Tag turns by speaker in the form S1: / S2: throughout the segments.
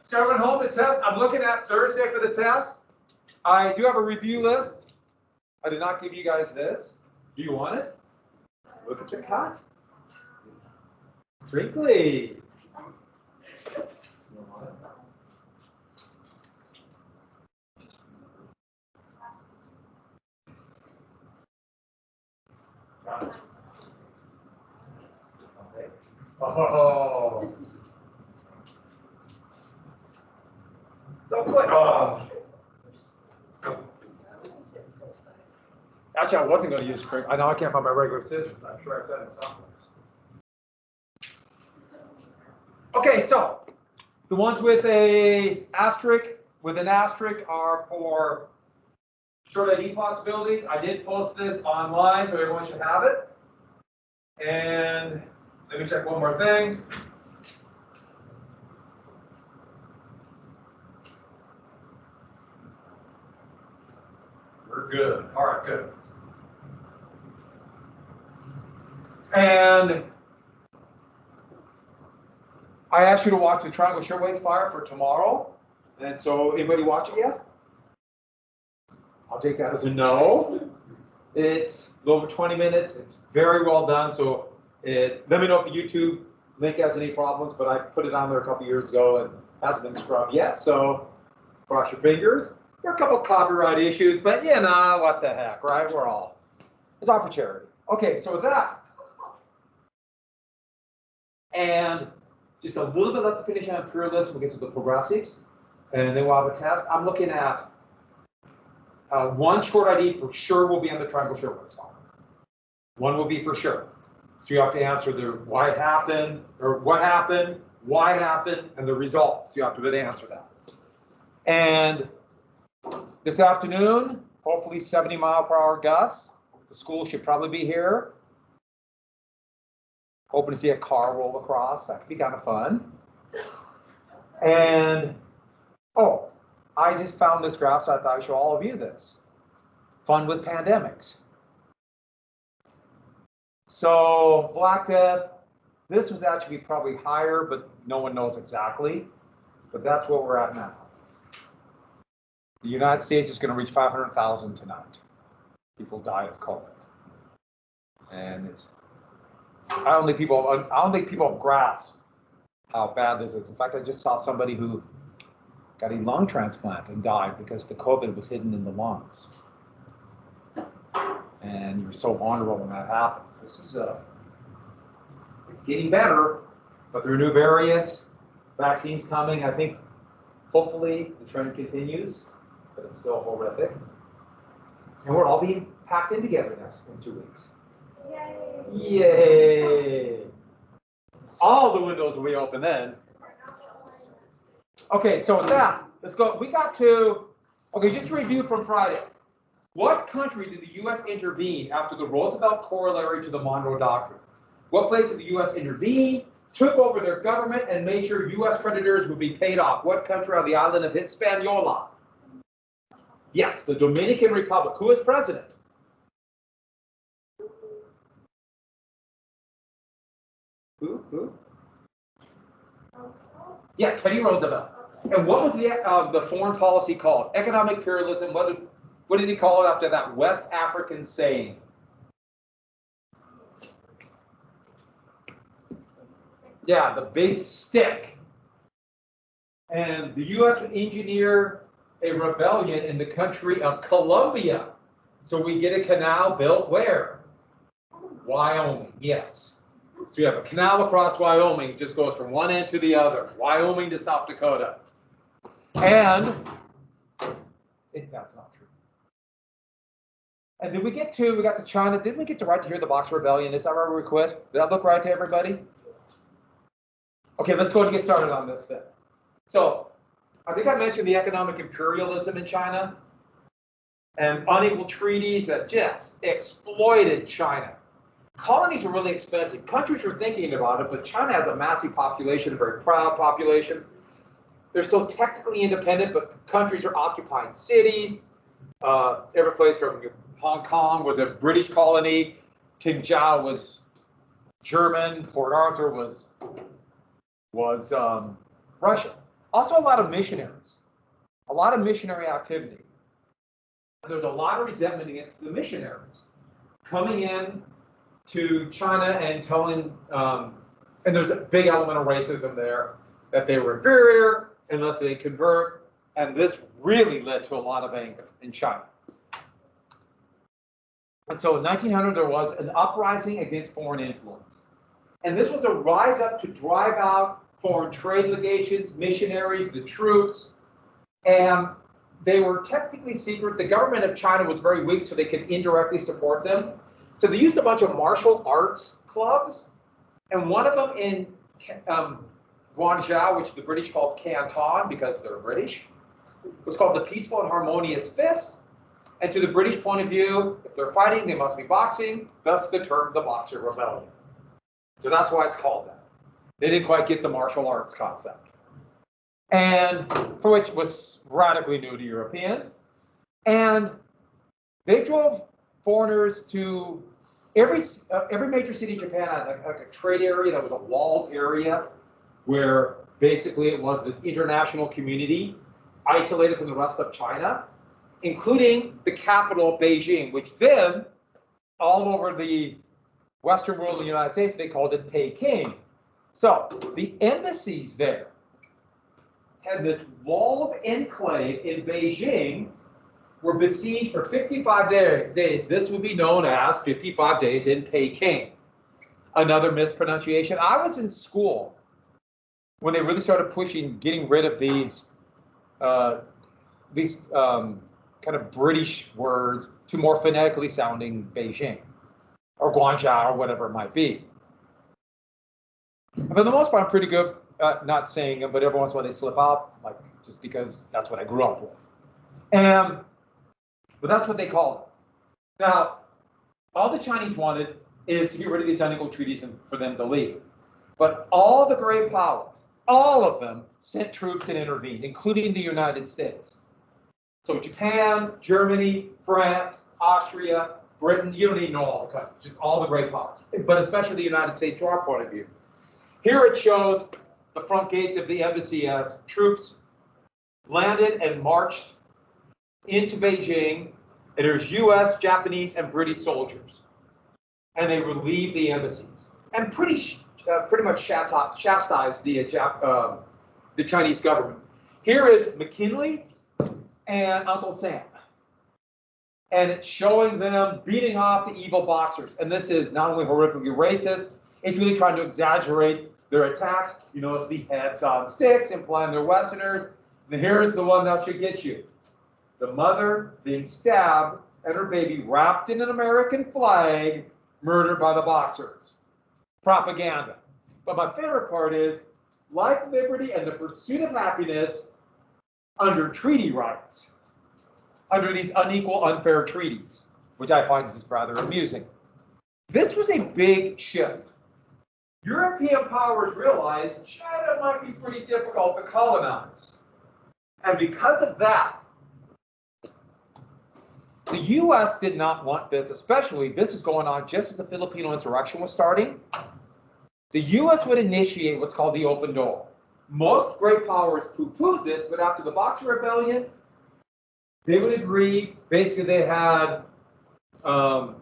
S1: So I went home to test. I'm looking at Thursday for the test. I do have a review list. I did not give you guys this. Do you want it? Look at the cut. Crinkly. You want it? Got it. Okay. Oh. Don't quit. Oh. Actually, I wasn't going to use crinkle. I know I can't find my regular scissors. I'm sure I said it someplace. Okay, so the ones with an asterisk are for short ID possibilities. I did post this online, so everyone should have it. And let me check one more thing. We're good. All right, good. And I asked you to watch the Triangle Shirtwaist Fire for tomorrow. And so, anybody watch it yet? I'll take that as a no. It's a little over 20 minutes. It's very well done. So, let me know if the YouTube link has any problems. But I put it on there a couple years ago and hasn't been scrubbed yet. So, cross your fingers. There are a couple of copyright issues, but you know, what the heck, right? It's all for charity. Okay, so with that. And just a little bit left to finish on imperialism. We'll get to the progressives, and then we'll have a test. I'm looking at one short ID for sure will be on the Triangle Shirtwaist Fire. One will be for sure. So you have to answer the why it happened, or what happened, why it happened, and the results. You have to really answer that. And this afternoon, hopefully 70-mile-per-hour gusts. The school should probably be here. Hoping to see a car roll across. That could be kind of fun. And, oh, I just found this graph, so I thought I'd show all of you this. Fun with pandemics. So, Black Death, this was actually probably higher, but no one knows exactly. But that's where we're at now. The United States is going to reach 500,000 tonight. People die of COVID. And it's I don't think people grasp how bad this is. In fact, I just saw somebody who got a lung transplant and died because the COVID was hidden in the lungs. And you're so vulnerable when that happens. This is it's getting better, but there are new variants, vaccines coming. I think hopefully the trend continues, but it's still horrific. And we're all being packed in together in 2 weeks. Yay! Yay! All the windows will be open then. Okay, so with that, let's go. We got to, okay, just to review from Friday. What country did the U.S. intervene after the Roosevelt Corollary to the Monroe Doctrine? What place did the U.S. intervene, took over their government, and made sure U.S. creditors would be paid off? What country on the island of Hispaniola? Yes, the Dominican Republic. Who is president? Who? Yeah, Teddy Roosevelt. And what was the foreign policy called? Economic imperialism. What did he call it after that West African saying? Yeah, the big stick. And the U.S. would engineer a rebellion in the country of Colombia. So we get a canal built where? Wyoming, yes. So you have a canal across Wyoming, it just goes from one end to the other, Wyoming to South Dakota. And that's not true. And we got to China, didn't we get the right to hear the Boxer Rebellion? Is that where we quit? Did that look right to everybody? Okay, let's go and get started on this then. So, I think I mentioned the economic imperialism in China and unequal treaties that just exploited China. Colonies are really expensive. Countries are thinking about it, but China has a massive population, a very proud population. They're so technically independent, but countries are occupying cities. Every place from Hong Kong was a British colony. Qingzhou was German. Port Arthur was Russia. Also a lot of missionaries, a lot of missionary activity. There's a lot of resentment against the missionaries coming in to China and telling, and there's a big element of racism there, that they were inferior unless they convert, and this really led to a lot of anger in China. And so in 1900, there was an uprising against foreign influence. And this was a rise up to drive out foreign trade legations, missionaries, the troops, and they were technically secret. The government of China was very weak, so they could indirectly support them. So they used a bunch of martial arts clubs, and one of them in Guangzhou, which the British called Canton because they're British, was called the Peaceful and Harmonious Fist. And to the British point of view, if they're fighting, they must be boxing, thus the term the Boxer Rebellion. So that's why it's called that. They didn't quite get the martial arts concept. And for which was radically new to Europeans. And they drove foreigners to every major city in Japan had like a trade area that was a walled area where basically it was this international community isolated from the rest of China, including the capital, Beijing, which then all over the Western world of the United States, they called it Peking. So the embassies there had this walled enclave in Beijing, were besieged for 55 days. This would be known as 55 days in Peking. Another mispronunciation. I was in school when they really started pushing getting rid of these kind of British words to more phonetically sounding Beijing or Guangzhou or whatever it might be. And for the most part, I'm pretty good at not saying them, but every once in a while they slip out, like just because that's what I grew up with. But that's what they call it. Now, all the Chinese wanted is to get rid of these unequal treaties and for them to leave. But all the great powers, all of them sent troops and intervened, including the United States. So Japan, Germany, France, Austria, Britain, you don't even know all the countries, just all the great powers, but especially the United States to our point of view. Here it shows the front gates of the embassy as troops landed and marched into Beijing, and there's US, Japanese, and British soldiers. And they relieved the embassies and pretty much chastised the Chinese government. Here is McKinley and Uncle Sam. And it's showing them beating off the evil boxers. And this is not only horrifically racist, it's really trying to exaggerate their attacks. You know, it's the heads on sticks, implying they're Westerners. And here's the one that should get you. The mother being stabbed and her baby wrapped in an American flag, murdered by the boxers. Propaganda. But my favorite part is life, liberty, and the pursuit of happiness under treaty rights, under these unequal, unfair treaties, which I find is rather amusing. This was a big shift. European powers realized China might be pretty difficult to colonize. And because of that, the US did not want this, especially this is going on just as the Filipino insurrection was starting. The US would initiate what's called the open door. Most great powers poo-pooed this, but after the Boxer Rebellion, they would agree. Basically, they had not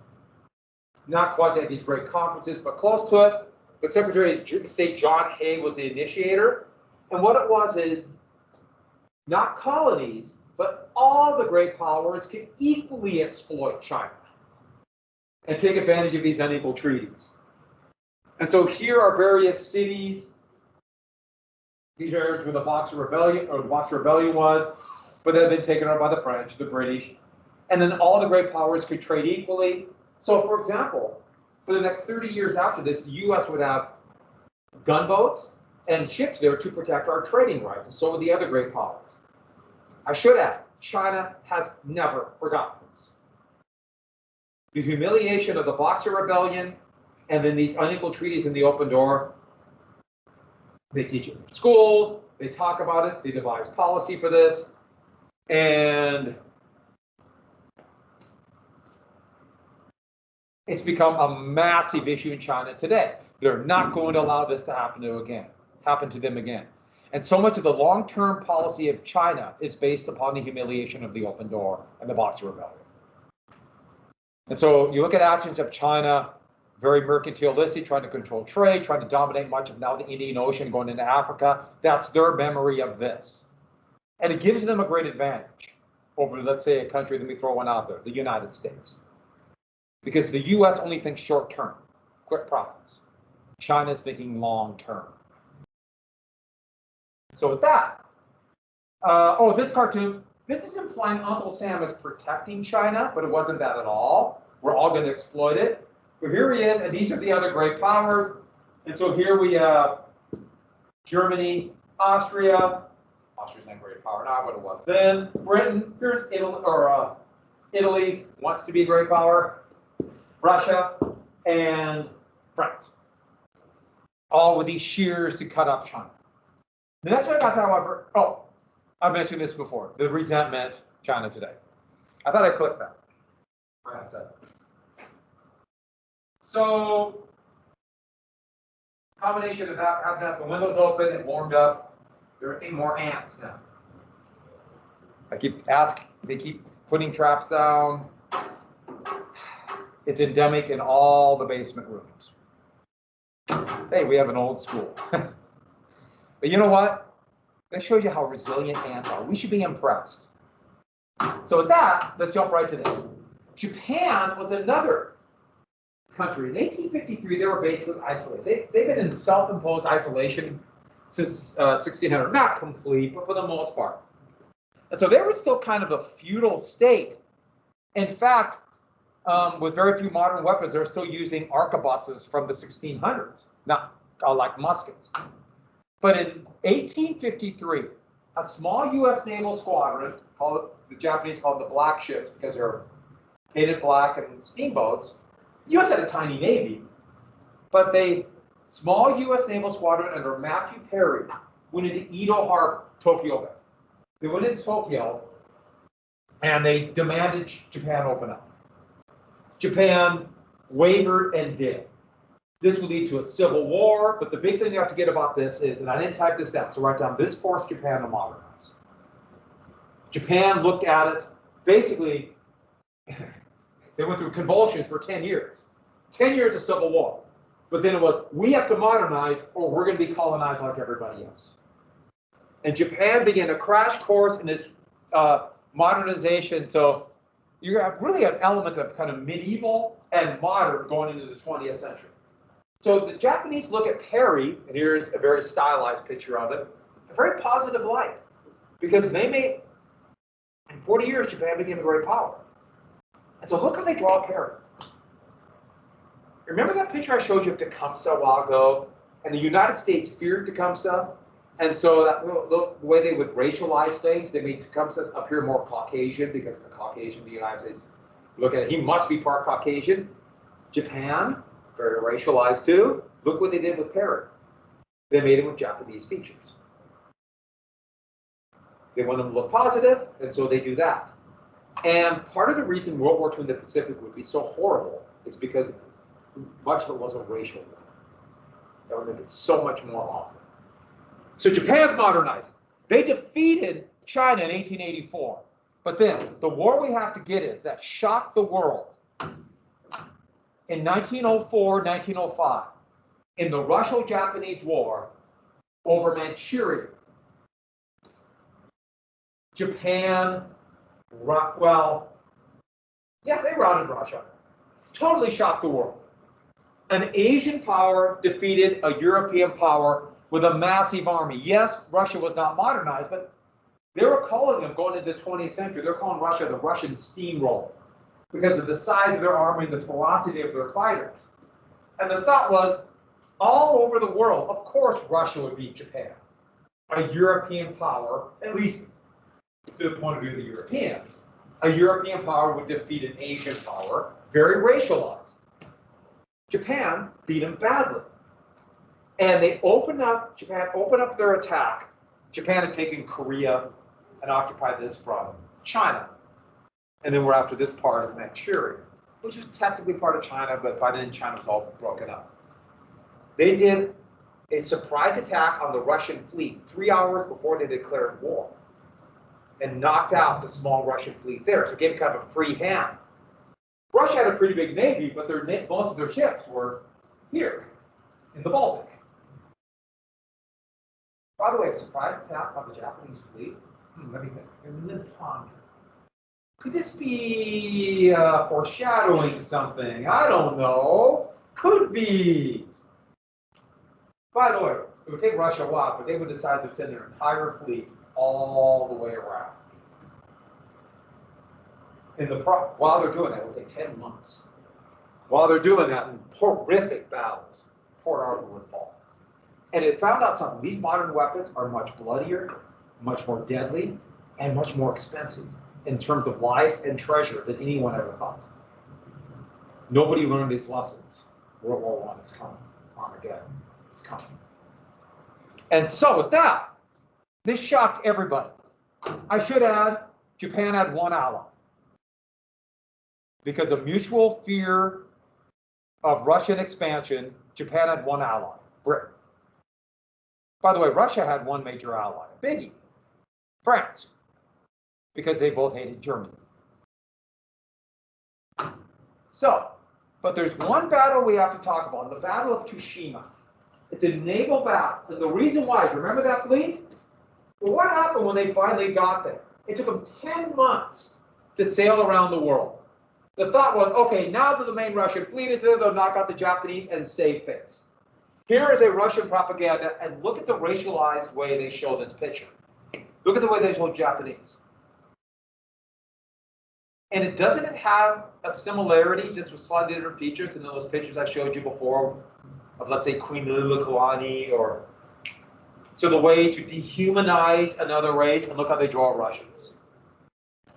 S1: quite that these great conferences, but close to it. But Secretary of State John Hay was the initiator. And what it was is not colonies, but all the great powers can equally exploit China and take advantage of these unequal treaties. And so here are various cities. These areas where the Boxer Rebellion was, but they had been taken over by the French, the British, and then all the great powers could trade equally. So, for example, for the next 30 years after this, the U.S. would have gunboats and ships there to protect our trading rights, and so would the other great powers. I should add, China has never forgotten this. The humiliation of the Boxer Rebellion and then these unequal treaties in the open door, they teach it in schools, they talk about it, they devise policy for this, and it's become a massive issue in China today. They're not going to allow this to happen to them again. And so much of the long-term policy of China is based upon the humiliation of the open door and the Boxer Rebellion. And so you look at actions of China, very mercantilistic, trying to control trade, trying to dominate much of now the Indian Ocean, going into Africa. That's their memory of this. And it gives them a great advantage over, let's say, a country, let me throw one out there, the United States. Because the US only thinks short term, quick profits. China's thinking long term. So with that, this cartoon, this is implying Uncle Sam is protecting China, but it wasn't that at all. We're all going to exploit it. But here he is, and these are the other great powers. And so here we have Germany, Austria. Austria's not a great power now, but it was then. Britain, here's Italy, or Italy wants to be a great power. Russia and France. All with these shears to cut off China. The next one I got to, however, I mentioned this before, the resentment China today. I thought I'd click that. So, combination of having to have the windows open and warmed up, there are more ants now. They keep putting traps down. It's endemic in all the basement rooms. Hey, we have an old school. But you know what? That shows you how resilient ants are. We should be impressed. So with that, let's jump right to this. Japan was another country. In 1853, they were basically isolated. They've been in self-imposed isolation since 1600. Not complete, but for the most part. And so they were still kind of a feudal state. In fact, with very few modern weapons, they're still using arquebuses from the 1600s, not like muskets. But in 1853, a small U.S. naval squadron, the Japanese called the black ships because they're painted black and steamboats. The U.S. had a tiny navy, but small U.S. naval squadron under Matthew Perry went into Edo Harbor, Tokyo Bay. They went into Tokyo, and they demanded Japan open up. Japan wavered and did. This would lead to a civil war, but the big thing you have to get about this is, and I didn't type this down, so write down, this forced Japan to modernize. Japan looked at it, basically, they went through convulsions for 10 years. 10 years of civil war. But then it was, we have to modernize or we're going to be colonized like everybody else. And Japan began a crash course in this modernization. So you have really an element of kind of medieval and modern going into the 20th century. So the Japanese look at Perry, and here's a very stylized picture of it, a very positive light. Because they made, in 40 years, Japan became a great power. And so look how they draw Perry. Remember that picture I showed you of Tecumseh a while ago? And the United States feared Tecumseh. And so the way they would racialize things, they made Tecumseh up here more Caucasian because the Caucasian, the United States, look at it, he must be part Caucasian. Japan, very racialized too. Look what they did with Perry. They made him with Japanese features. They want him to look positive, and so they do that. And part of the reason World War II in the Pacific would be so horrible is because much of it wasn't racial. That would make it so much more awful. So Japan's modernizing. They defeated China in 1884. But then the war we have to get is that shocked the world. In 1904, 1905, in the Russo-Japanese War over Manchuria, Japan, they routed Russia. Totally shocked the world. An Asian power defeated a European power with a massive army. Yes, Russia was not modernized, but they were calling them, going into the 20th century, they're calling Russia the Russian steamroller because of the size of their army and the ferocity of their fighters. And the thought was, all over the world, of course Russia would beat Japan. A European power, at least to the point of view of the Europeans, a European power would defeat an Asian power, very racialized. Japan beat them badly. And Japan opened up their attack. Japan had taken Korea and occupied this from China. And then we're after this part of Manchuria, which is technically part of China, but by then China was all broken up. They did a surprise attack on the Russian fleet 3 hours before they declared war and knocked out the small Russian fleet there. So it gave kind of a free hand. Russia had a pretty big navy, but most of their ships were here in the Baltic. By the way, a surprise attack on the Japanese fleet? Let me think. Let me ponder. Could this be foreshadowing something? I don't know. Could be. By the way, it would take Russia a while, but they would decide to send their entire fleet all the way around. While they're doing that, it would take 10 months. While they're doing that, in horrific battles, Port Arthur would fall. And it found out something. These modern weapons are much bloodier, much more deadly, and much more expensive in terms of lives and treasure than anyone ever thought. Nobody learned these lessons. World War I is coming. Armageddon is coming. And so with that, this shocked everybody. I should add, Japan had one ally. Because of mutual fear of Russian expansion, Japan had one ally, Britain. By the way, Russia had one major ally, a biggie, France, because they both hated Germany. So, but there's one battle we have to talk about, the Battle of Tsushima. It's a naval battle, and the reason why is, remember that fleet? Well, what happened when they finally got there? It took them 10 months to sail around the world. The thought was, okay, now that the main Russian fleet is there, they'll knock out the Japanese and save face. Here is a Russian propaganda, and look at the racialized way they show this picture. Look at the way they show Japanese. And doesn't it have a similarity, just with slightly different features, in those pictures I showed you before of, let's say, Queen Liliuokalani, or so the way to dehumanize another race, and look how they draw Russians.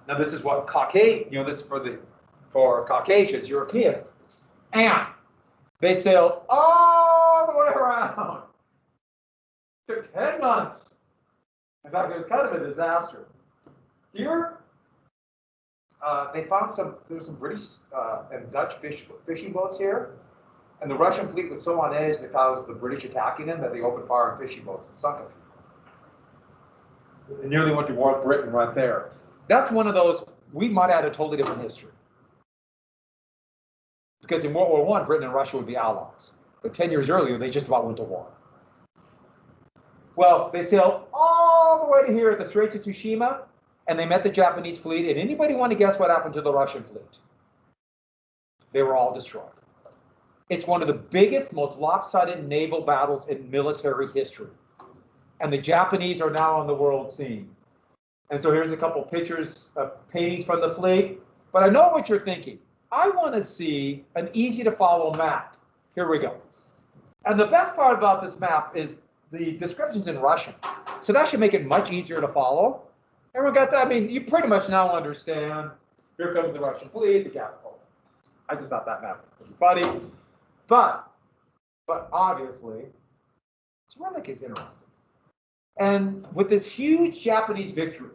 S1: Now this is what Caucasian, this is for Caucasians, Europeans, and they sailed all the way around. It took 10 months. In fact, it was kind of a disaster. Here, they found there were some British and Dutch fishing boats here, and the Russian fleet was so on edge they thought it was the British attacking them that they opened fire on fishing boats and sunk them. They nearly went to war with Britain right there. That's one of those, we might have had a totally different history. Because in World War I, Britain and Russia would be allies. But 10 years earlier, they just about went to war. Well, they sailed all the way to here at the Straits of Tsushima, and they met the Japanese fleet. And anybody want to guess what happened to the Russian fleet? They were all destroyed. It's one of the biggest, most lopsided naval battles in military history. And the Japanese are now on the world scene. And so here's a couple pictures of paintings from the fleet. But I know what you're thinking. I want to see an easy to follow map. Here we go. And the best part about this map is the descriptions in Russian. So that should make it much easier to follow. Everyone got that? I mean, you pretty much now understand. Here comes the Russian fleet, the capital. I just thought that map was funny. But obviously, it's really is interesting. And with this huge Japanese victory,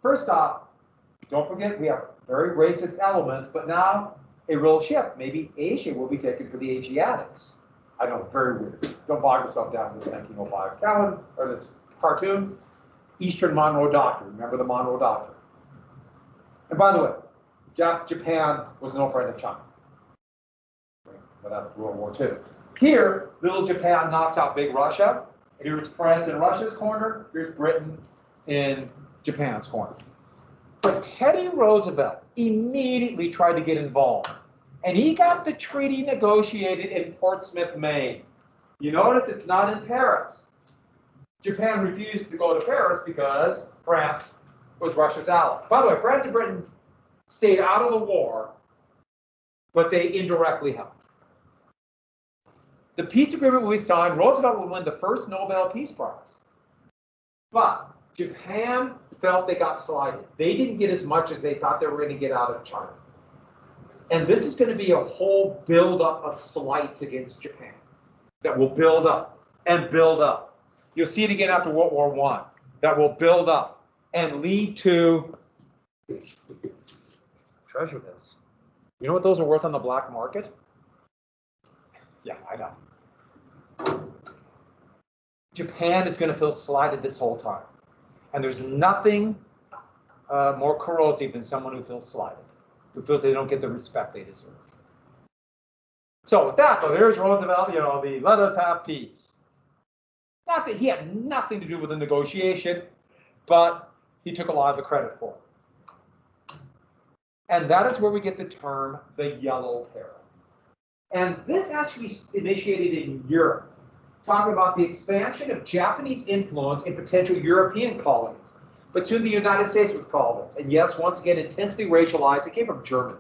S1: first off, don't forget we have very racist elements, but now a real shift. Maybe Asia will be taken for the Asiatics. I know, very weird. Don't bog yourself down with this 1905 calendar or this cartoon. Eastern Monroe Doctrine. Remember the Monroe Doctrine. And by the way, Japan was no friend of China. But after World War II. Here, little Japan knocks out big Russia. Here's France in Russia's corner. Here's Britain in Japan's corner. But Teddy Roosevelt immediately tried to get involved. And he got the treaty negotiated in Portsmouth, Maine. You notice it's not in Paris. Japan refused to go to Paris because France was Russia's ally. By the way, France and Britain stayed out of the war, but they indirectly helped. The peace agreement we signed, Roosevelt would win the first Nobel Peace Prize. But Japan felt they got slighted. They didn't get as much as they thought they were going to get out of China. And this is going to be a whole buildup of slights against Japan that will build up and build up. You'll see it again after World War I. That will build up and lead to treasure this. You know what those are worth on the black market? Yeah, I know. Japan is going to feel slighted this whole time. And there's nothing more corrosive than someone who feels slighted, who feels they don't get the respect they deserve. So with that, though, there's Roosevelt, you know, the let us have peace. Not that he had nothing to do with the negotiation, but he took a lot of the credit for it. And that is where we get the term the Yellow Peril. And this actually initiated in Europe, talking about the expansion of Japanese influence in potential European colonies. But soon the United States would call this. And yes, once again, intensely racialized. It came from Germany.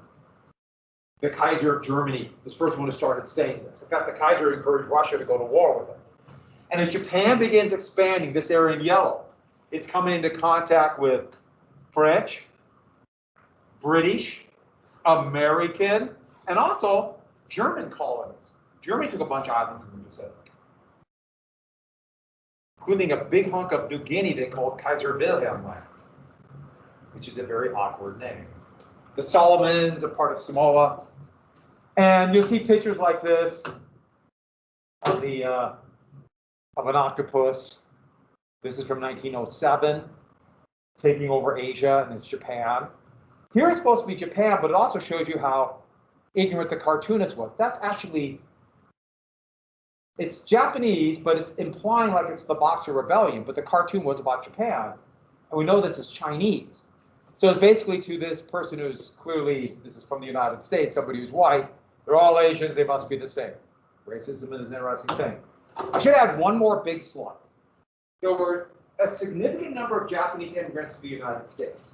S1: The Kaiser of Germany, this first one who started saying this. In fact, the Kaiser encouraged Russia to go to war with him. And as Japan begins expanding this area in yellow, it's coming into contact with French, British, American, and also German colonies. Germany took a bunch of islands in the Pacific, including a big hunk of New Guinea they called Kaiser Wilhelm Land, which is a very awkward name. The Solomons, a part of Samoa. And you'll see pictures like this of an octopus. This is from 1907, taking over Asia, and it's Japan. Here it's supposed to be Japan, but it also shows you how ignorant the cartoonist was. That's actually, it's Japanese, but it's implying like it's the Boxer Rebellion, but the cartoon was about Japan. And we know this is Chinese. So it's basically to this person who's clearly, this is from the United States, somebody who's white, they're all Asians, they must be the same. Racism is an interesting thing. I should add one more big slide. There were a significant number of Japanese immigrants to the United States.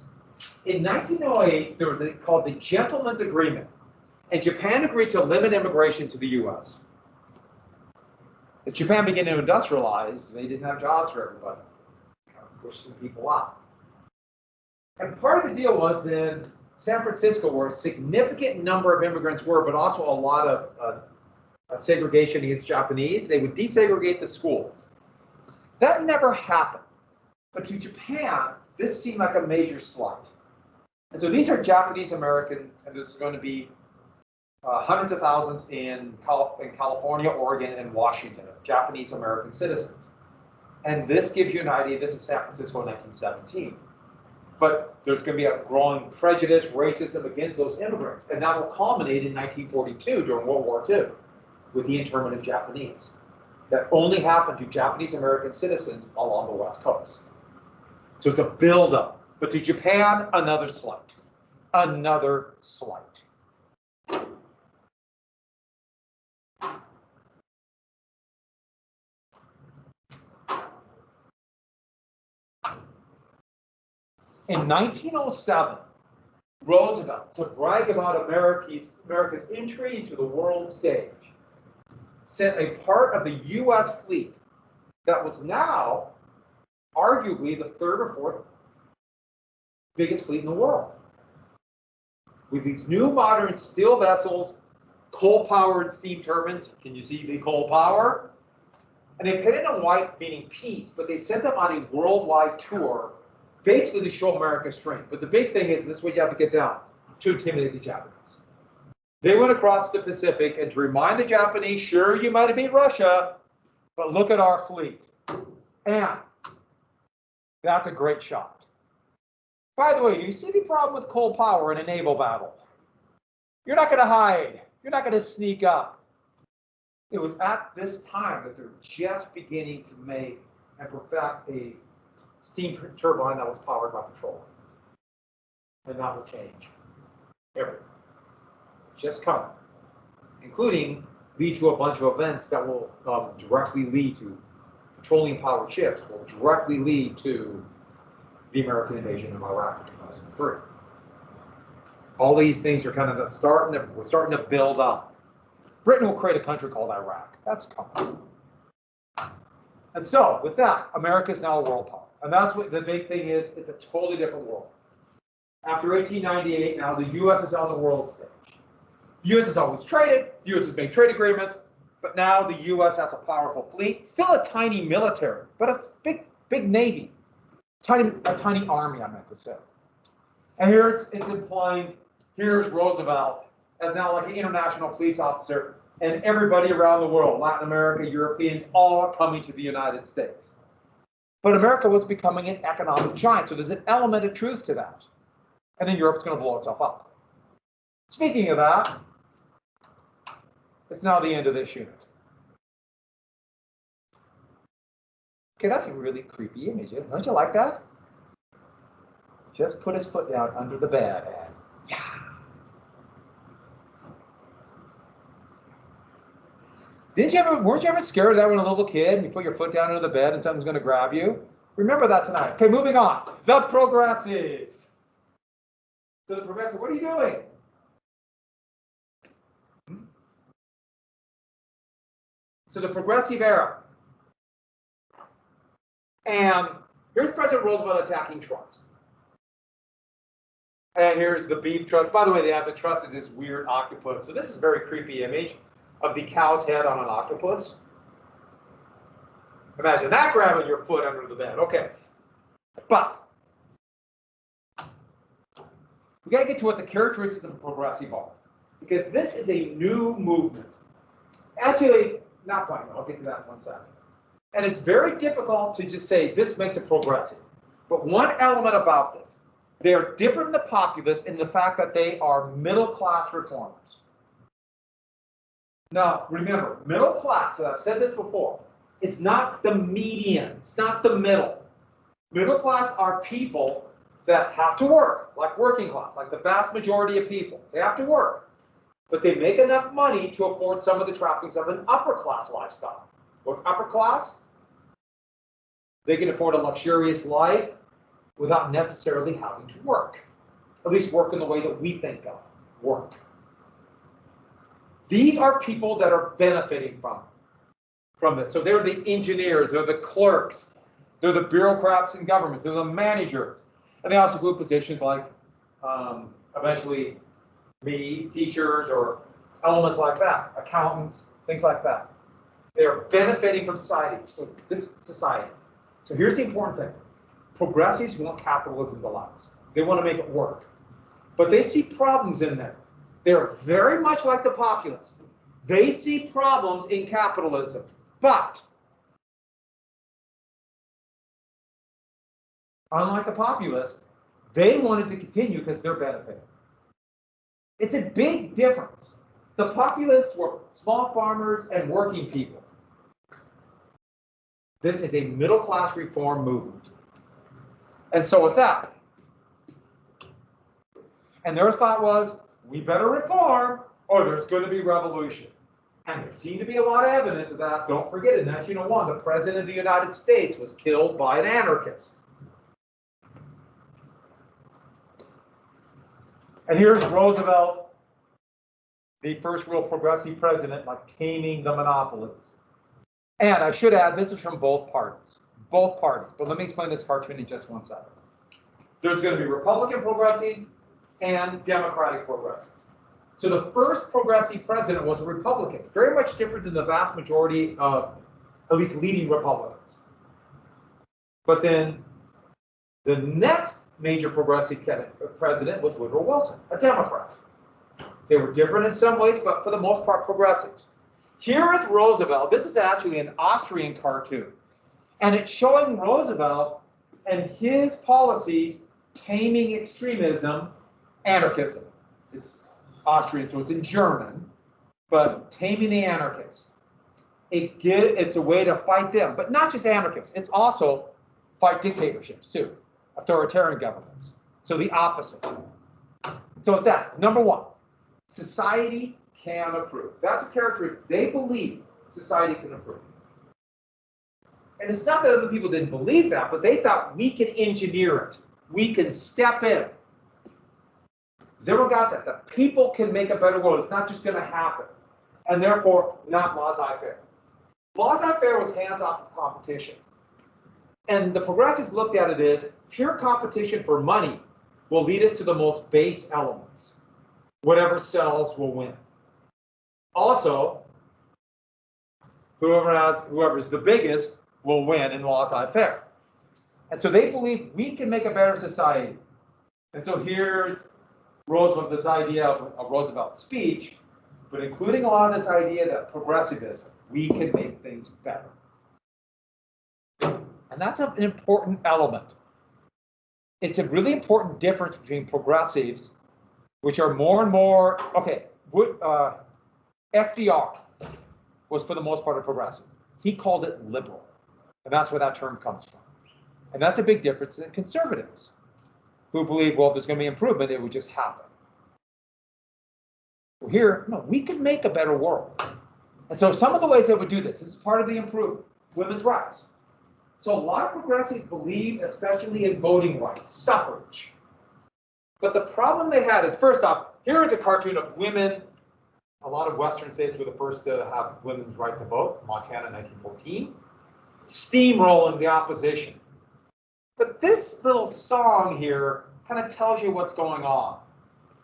S1: In 1908, there was called the Gentleman's Agreement, and Japan agreed to limit immigration to the U.S. As Japan began to industrialize, they didn't have jobs for everybody. Kind of pushed some people out. And part of the deal was then San Francisco, where a significant number of immigrants were, but also a lot of segregation against Japanese, they would desegregate the schools. That never happened. But to Japan, this seemed like a major slight. And so these are Japanese Americans, and there's going to be hundreds of thousands in California, Oregon, and Washington, of Japanese American citizens. And this gives you an idea, this is San Francisco in 1917. But there's going to be a growing prejudice, racism against those immigrants. And that will culminate in 1942 during World War II with the internment of Japanese. That only happened to Japanese American citizens along the West Coast. So it's a buildup. But to Japan, another slight. Another slight. In 1907, Roosevelt, to brag about America's entry into the world stage, sent a part of the U.S. fleet that was now arguably the third or fourth biggest fleet in the world. With these new modern steel vessels, coal-powered steam turbines, can you see the coal power? And they painted them white, meaning peace, but they sent them on a worldwide tour, basically to show America's strength. But the big thing is, this is what you have to get down, to intimidate the Japanese. They went across the Pacific and to remind the Japanese, sure, you might have beat Russia, but look at our fleet. And that's a great shot. By the way, do you see the problem with coal power in a naval battle? You're not going to hide. You're not going to sneak up. It was at this time that they're just beginning to make and perfect a steam turbine that was powered by petroleum. And that will change everything. Just coming, including lead to a bunch of events that will directly lead to petroleum-powered ships, will directly lead to the American invasion of Iraq in 2003. All these things are kind of we're starting to build up. Britain will create a country called Iraq. That's coming. And so, with that, America is now a world power. And that's what the big thing is. It's a totally different world. After 1898, now the U.S. is on the world stage. The U.S. has always traded. The U.S. has made trade agreements. But now the U.S. has a powerful fleet. Still a tiny military, but a big navy. A tiny army, I meant to say. And here it's implying, here's Roosevelt as now like an international police officer and everybody around the world, Latin America, Europeans, all coming to the United States. But America was becoming an economic giant, so there's an element of truth to that. And then Europe's going to blow itself up. Speaking of that, it's now the end of this unit. Okay, that's a really creepy image. Don't you like that? Just put his foot down under the bed and yeah. Weren't you ever scared of that when a little kid and you put your foot down under the bed and something's going to grab you? Remember that tonight. Okay, moving on. The Progressives. So the Progressives, what are you doing? So the Progressive era. And here's President Roosevelt attacking trusts. And here's the beef trust. By the way, they have the trust as this weird octopus. So this is a very creepy image of the cow's head on an octopus. Imagine that grabbing your foot under the bed. Okay. But we got to get to what the characteristics of a progressive are. Because this is a new movement. Actually, not quite. I'll get to that in 1 second. And it's very difficult to just say this makes it progressive. But one element about this, they are different than the populists in the fact that they are middle-class reformers. Now, remember, middle class, and I've said this before, it's not the median, it's not the middle. Middle class are people that have to work, like working class, like the vast majority of people. They have to work, but they make enough money to afford some of the trappings of an upper class lifestyle. What's upper class? They can afford a luxurious life without necessarily having to work. At least work in the way that we think of work. These are people that are benefiting from this. So they're the engineers, they're the clerks, they're the bureaucrats in governments, they're the managers. And they also include positions like eventually teachers or elements like that, accountants, things like that. They are benefiting from society. So this society. So here's the important thing. Progressives want capitalism to last. They want to make it work. But they see problems in there. They're very much like the populists. They see problems in capitalism. But unlike the populists, they wanted to continue because they're benefiting. It's a big difference. The populists were small farmers and working people. This is a middle-class reform movement. And so with that, and their thought was, we better reform or there's going to be revolution. And there seemed to be a lot of evidence of that. Don't forget, in 1901, the President of the United States was killed by an anarchist. And here's Roosevelt, the first real progressive president, like taming the monopolies. And I should add, this is from both parties. Both parties. But let me explain this cartoon in just 1 second. There's going to be Republican progressives and Democratic progressives. So the first progressive president was a Republican, very much different than the vast majority of at least leading Republicans. But then the next major progressive president was Woodrow Wilson, a Democrat. They were different in some ways, but for the most part, progressives. Here is Roosevelt. This is actually an Austrian cartoon. And it's showing Roosevelt and his policies taming extremism, anarchism. It's Austrian, so it's in German, but taming the anarchists. It's a way to fight them, but not just anarchists. It's also fight dictatorships too, authoritarian governments. So the opposite. So with that, number one, society can approve. That's a characteristic. They believe society can approve. And it's not that other people didn't believe that, but they thought we can engineer it. We can step in. Has everyone got that? The people can make a better world. It's not just going to happen. And therefore, not laissez-faire. Laissez-faire was hands-off of competition. And the progressives looked at it as pure competition for money will lead us to the most base elements. Whatever sells will win. Also, whoever's the biggest will win in laissez-faire. And so they believe we can make a better society. And so here's Roosevelt, this idea of Roosevelt's speech, but including a lot of this idea that progressivism, we can make things better. And that's an important element. It's a really important difference between progressives, which are more and more, okay, FDR was for the most part a progressive. He called it liberal, and that's where that term comes from. And that's a big difference in conservatives, who believe, well, if there's going to be improvement, it would just happen. Well, here, no, we can make a better world. And so some of the ways they would do this is part of the improvement, women's rights. So a lot of progressives believe, especially in voting rights, suffrage. But the problem they had is, first off, here is a cartoon of women. A lot of Western states were the first to have women's right to vote, Montana, 1914, steamrolling the opposition. But this little song here kind of tells you what's going on.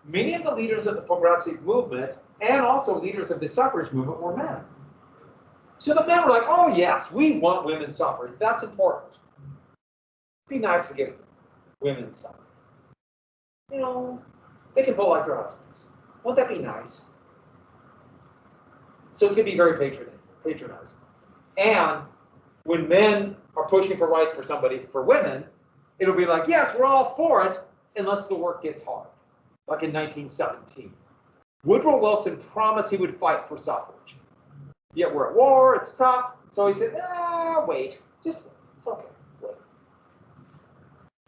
S1: Many of the leaders of the progressive movement and also leaders of the suffrage movement were men. So the men were like, oh yes, we want women's suffrage. That's important. It'd be nice to get women's suffrage. You know, they can vote like their husbands. Won't that be nice? So it's going to be very patronizing. And when men are pushing for rights for somebody, for women, it'll be like, yes, we're all for it, unless the work gets hard. Like in 1917. Woodrow Wilson promised he would fight for suffrage. Yet we're at war, it's tough. So he said, wait, just wait. It's okay, wait.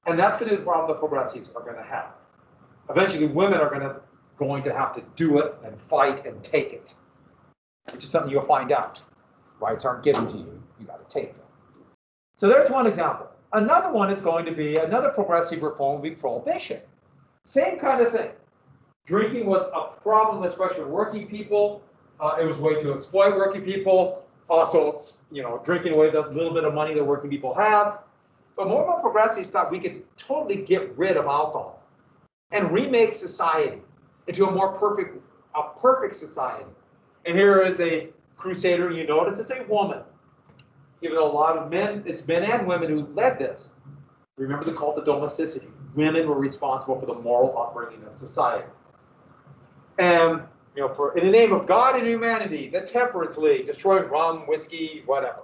S1: And that's going to be the problem the progressives are going to have. Eventually, women are going to have to do it and fight and take it, which is something you'll find out. Rights aren't given to you. You got to take them. So there's one example. Another one is going to be, another progressive reform will be prohibition. Same kind of thing. Drinking was a problem, especially with working people. It was a way to exploit working people. Also, it's, drinking away the little bit of money that working people have. But more and more progressives thought we could totally get rid of alcohol and remake society into a perfect society. And here is a crusader. You notice it's a woman. Even though a lot of men, it's men and women who led this. Remember the cult of domesticity. Women were responsible for the moral upbringing of society. And in the name of God and humanity, the Temperance League, destroying rum, whiskey, whatever.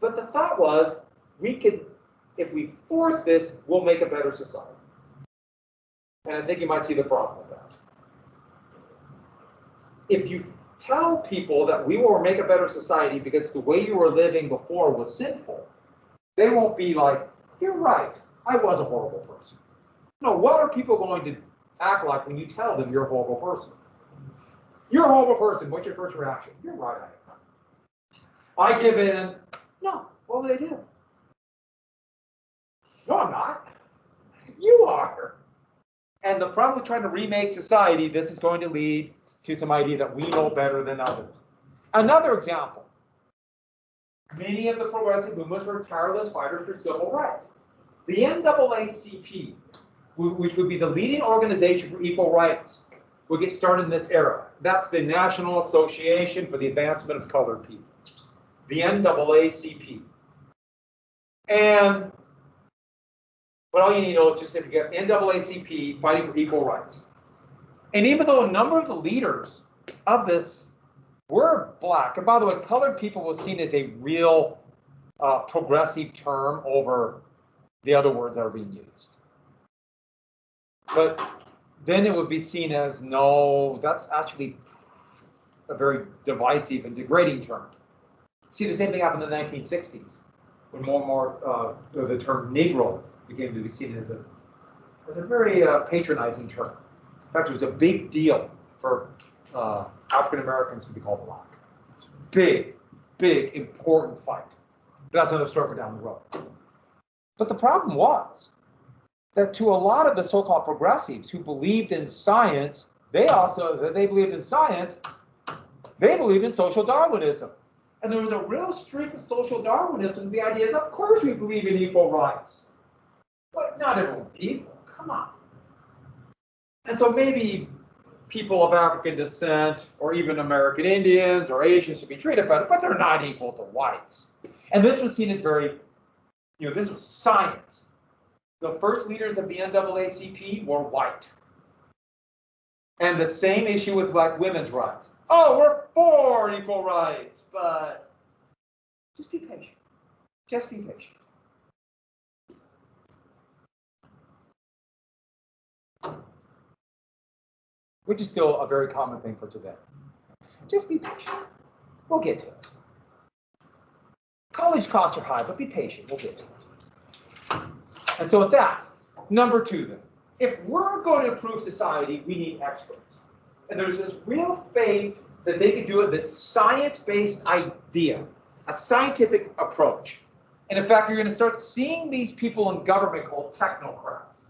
S1: But the thought was, if we force this, we'll make a better society. And I think you might see the problem with that. If you tell people that we will make a better society because the way you were living before was sinful, they won't be like, you're right, I was a horrible person. No, what are people going to act like when you tell them you're a horrible person? You're a horrible person. What's your first reaction? You're right, I am. I give in. No, what will they do? No, I'm not. You are. And the problem with trying to remake society, this is going to lead to some idea that we know better than others. Another example. Many of the progressive movements were tireless fighters for civil rights. The NAACP, which would be the leading organization for equal rights, will get started in this era. That's the National Association for the Advancement of Colored People, the NAACP. And what all you need to know is just if you get NAACP fighting for equal rights. And even though a number of the leaders of this were black, and by the way, colored people was seen as a real progressive term over the other words that are being used. But then it would be seen as, no, that's actually a very divisive and degrading term. See, the same thing happened in the 1960s, when more and more the term Negro began to be seen as a very patronizing term. In fact, it was a big deal for African Americans to be called black. Big, important fight. But that's another story for down the road. But the problem was that to a lot of the so-called progressives who believed in science, they believed in science, they believed in social Darwinism. And there was a real streak of social Darwinism. The idea is, of course we believe in equal rights. But not everyone's equal, come on. And so maybe people of African descent, or even American Indians, or Asians should be treated better, but they're not equal to whites. And this was seen as very, this was science. The first leaders of the NAACP were white. And the same issue with like women's rights. Oh, we're for equal rights, but just be patient. Just be patient. Which is still a very common thing for today. Just be patient. We'll get to it. College costs are high, but be patient. We'll get to it. And so with that, number 2 then. If we're going to improve society, we need experts. And there's this real faith that they can do it, this science-based idea, a scientific approach. And in fact, you're going to start seeing these people in government called technocrats.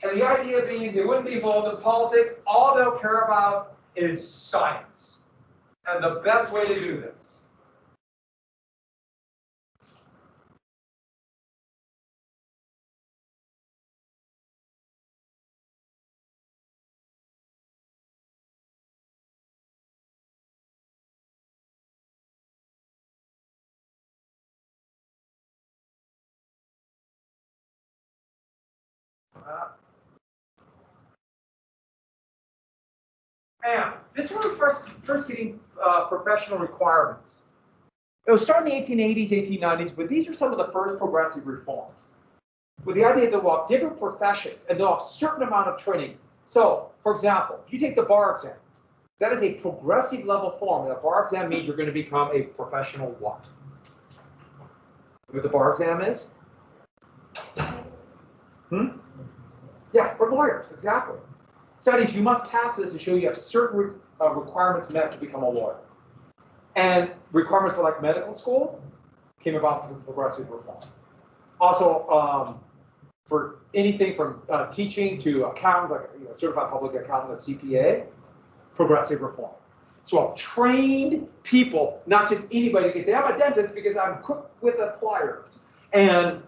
S1: And the idea being they wouldn't be involved in politics. All they'll care about is science. And the best way to do this. And this was first getting professional requirements. It was starting in the 1880s, 1890s, but these are some of the first progressive reforms. With the idea that we'll have different professions and they'll have a certain amount of training. So, for example, if you take the bar exam, that is a progressive level form. And a bar exam means you're going to become a professional what? What the bar exam is? Yeah, for lawyers, exactly. So that is, you must pass this to show you have certain requirements met to become a lawyer. And requirements for like medical school came about through progressive reform. Also, for anything from teaching to accountants, like certified public accountant, a CPA, progressive reform. So trained people, not just anybody who can say, I'm a dentist because I'm quick with the pliers. And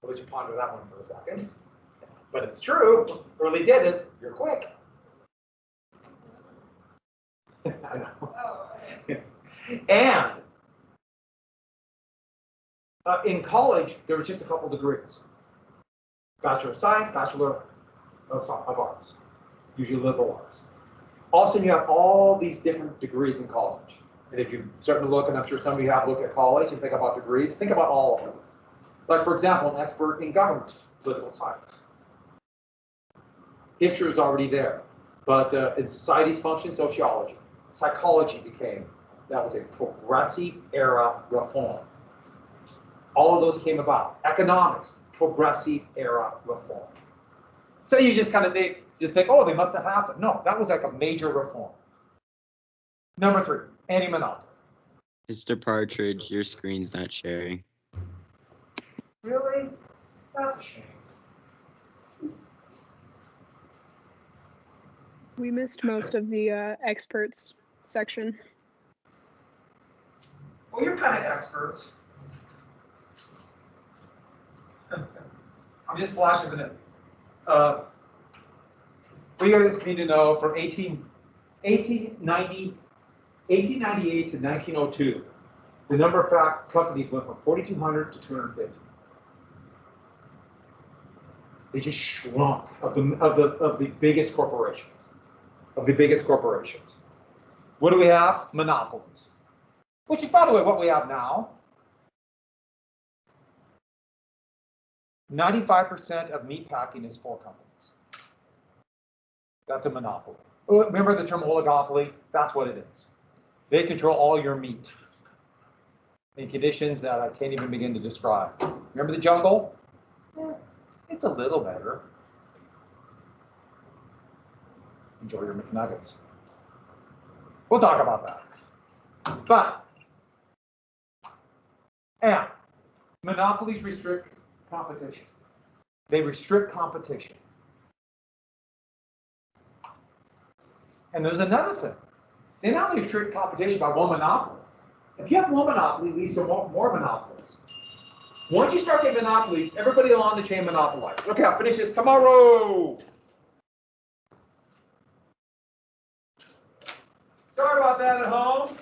S1: I'll let you ponder that one for a second. But it's true, early dentists, you're quick. I know. And in college, there was just a couple degrees. Bachelor of Science, Bachelor of Arts, usually liberal arts. Also, you have all these different degrees in college. And if you start to look, and I'm sure some of you have looked at college and think about degrees, think about all of them. Like, for example, an expert in government, political science. History was already there. But in society's function, sociology. Psychology became, that was a progressive era reform. All of those came about. Economics, progressive era reform. So you just kind of think, oh, they must have happened. No, that was like a major reform. Number 3, anti-monopoly.
S2: Mr. Partridge, your screen's not sharing.
S1: Really? That's a shame.
S3: We missed most of the experts section.
S1: Well, you're kind of experts. I'm just flashing the name. We guys need to know from 1898 to 1902, the number of companies went from 4,200 to 250. They just shrunk of the biggest corporations. Of the biggest corporations. What do we have? Monopolies. Which is, by the way, what we have now. 95% of meat packing is for companies. That's a monopoly. Remember the term oligopoly? That's what it is. They control all your meat in conditions that I can't even begin to describe. Remember the jungle? Yeah, it's a little better. Enjoy your McNuggets. We'll talk about that. But, and monopolies restrict competition. They restrict competition. And there's another thing. They not only restrict competition by one monopoly. If you have one monopoly, it leads to more monopolies. Once you start getting monopolies, everybody along the chain monopolizes. Okay, I'll finish this tomorrow. Sorry about that at home.